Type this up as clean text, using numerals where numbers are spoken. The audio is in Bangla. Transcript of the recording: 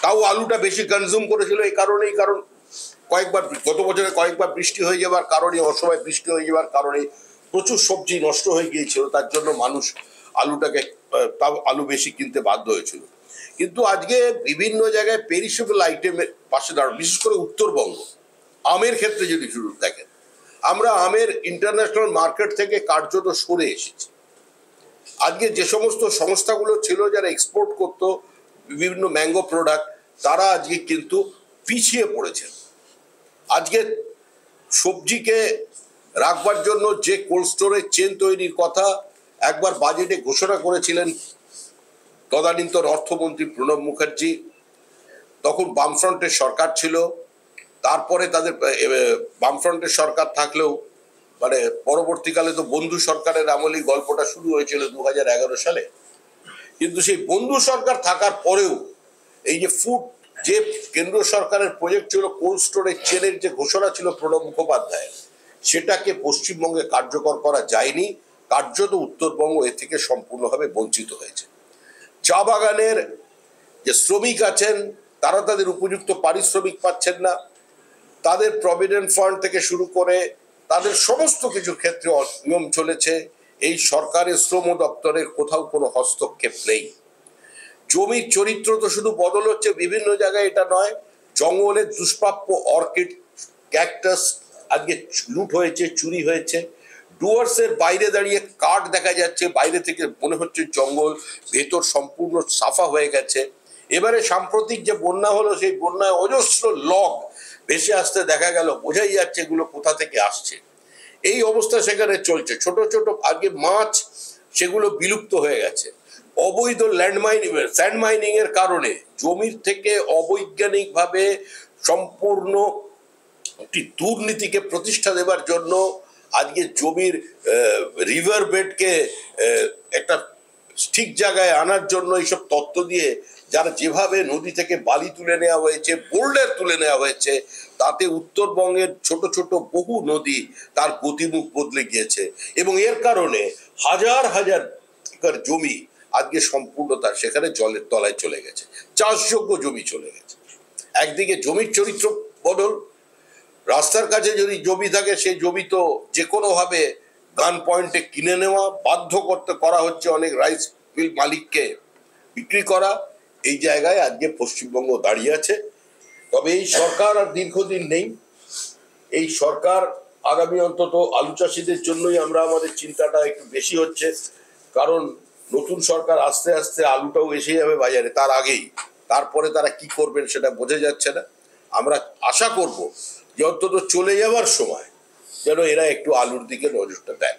তাও আলুটা বেশি কনজিউম করেছিল এই কারণেই, কারণ কয়েকবার গত বছরে কয়েকবার বৃষ্টি হয়ে যাবার কারণে, অসময় বৃষ্টি হয়ে যাবার কারণে প্রচুর সবজি নষ্ট হয়ে গিয়েছিল, তার জন্য মানুষ আলুটাকে তাও আলু বেশি কিনতে বাধ্য হয়েছিল। কিন্তু আজকে বিভিন্ন জায়গায় পেরিশেবল আইটেমের পাশে দাঁড়ানো, বিশেষ করে উত্তরবঙ্গ আমের ক্ষেত্রে যদি শুরু দেখেন, আমরা আমের ইন্টারন্যাশনাল মার্কেট থেকে কার্যত সরে এসেছি। আজকে যে সমস্ত সংস্থাগুলো ছিল যারা এক্সপোর্ট করতো বিভিন্ন ম্যাঙ্গো প্রোডাক্ট, তারা আজকে কিন্তু পিছিয়ে পড়েছেন। আজকে সবজিকে রাখবার জন্য যে কোল্ড স্টোরেজ চেন তৈরির কথা একবার বাজেটে ঘোষণা করেছিলেন তদানীন্তন অর্থমন্ত্রী প্রণব মুখার্জি, তখন বামফ্রন্টের সরকার ছিল। তারপরে তাদের বামফ্রন্টের সরকার থাকলেও মানে পরবর্তীকালে তো বন্ধু সরকারের আমলেই গল্পটা শুরু হয়েছিল 2011 সালে। কিন্তু সেই বন্ধু সরকার থাকার পরেও এই যে ফুড, যে কেন্দ্র সরকারের প্রজেক্ট ছিল কোল্ড স্টোরেজ চেনের যে ঘোষণা ছিল প্রণব মুখোপাধ্যায়, সেটাকে পশ্চিমবঙ্গে কার্যকর করা যায়নি। কার্যত উত্তরবঙ্গ এ থেকে সম্পূর্ণভাবে বঞ্চিত হয়েছে। চা বাগানের যে শ্রমিক আছেন তারা তাদের উপযুক্ত পারিশ্রমিক পাচ্ছেন না। তাদের প্রভিডেন্ট ফান্ড থেকে শুরু করে তাদের সমস্ত কিছু ক্ষেত্রে নিয়ম চলেছে। এই সরকারের শ্রম দপ্তরের কোথাও কোনো হস্তক্ষেপ নেই। জমির চরিত্র তো শুধু বদল হচ্ছে বিভিন্ন জায়গায়, এটা নয়, জঙ্গলের দুষ্প্রাপ্য অর্কিড, ক্যাকটাস আজকে লুট হয়েছে, চুরি হয়েছে। ডুয়ার্সের বাইরে দাঁড়িয়ে কাঠ দেখা যাচ্ছে, বাইরে থেকে মনে হচ্ছে জঙ্গল, ভেতর সম্পূর্ণ সাফা হয়ে গেছে। এবারে সাম্প্রতিক যে বন্যা হলো, সেই বন্যায় অজস্র লগ ভেসে আসতে দেখা গেল, বোঝাই যাচ্ছে এগুলো কোথা থেকে আসছে। এই অবস্থা সেখানে চলছে। ছোট ছোট আগে মাছ, সেগুলো বিলুপ্ত হয়ে গেছে। অবৈধ স্যান্ড মাইনিং এর কারণে জমির থেকে অবৈজ্ঞানিকভাবে সম্পূর্ণ একটি দুর্নীতিকে প্রতিষ্ঠা দেবার জন্য আজকে জমির রিভার বেডকে একটা ঠিক জায়গায় আনার জন্য এইসব তত্ত্ব দিয়ে যারা যেভাবে নদী থেকে বালি তুলে নেওয়া হয়েছে, বোল্ডার তুলে নেওয়া হয়েছে, তাতে উত্তরবঙ্গের ছোট ছোট বহু নদী তার গতিমুখ বদলে গিয়েছে। এবং এর কারণে হাজার হাজার একর জমি আজকে সম্পূর্ণ তার সেখানে জলের তলায় চলে গেছে, চাষযোগ্য জমি চলে গেছে। একদিকে জমির চরিত্র বদল, রাস্তার কাছে যদি জমি থাকে সেই জমি তো যে কোনোভাবে গান পয়েন্টে কিনে নেওয়া, বাধ্য করা হচ্ছে অনেক রাইস মিল মালিককে বিক্রি করা। এই জায়গায় আজকে পশ্চিমবঙ্গ দাঁড়িয়ে আছে। তবে এই সরকার আর দীর্ঘদিন নেই। এই সরকার আগামী অন্তত আলু চাষিদের জন্যই আমরা আমাদের চিন্তাটা একটু বেশি হচ্ছে, কারণ নতুন সরকার আস্তে আস্তে আলুটাও এসে যাবে বাজারে তার আগেই। তারপরে তারা কি করবেন সেটা বোঝা যাচ্ছে না। আমরা আশা করব যে অন্তত চলে যাওয়ার সময় যেন এরা একটু আলুর দিকে নজরটা দেয়।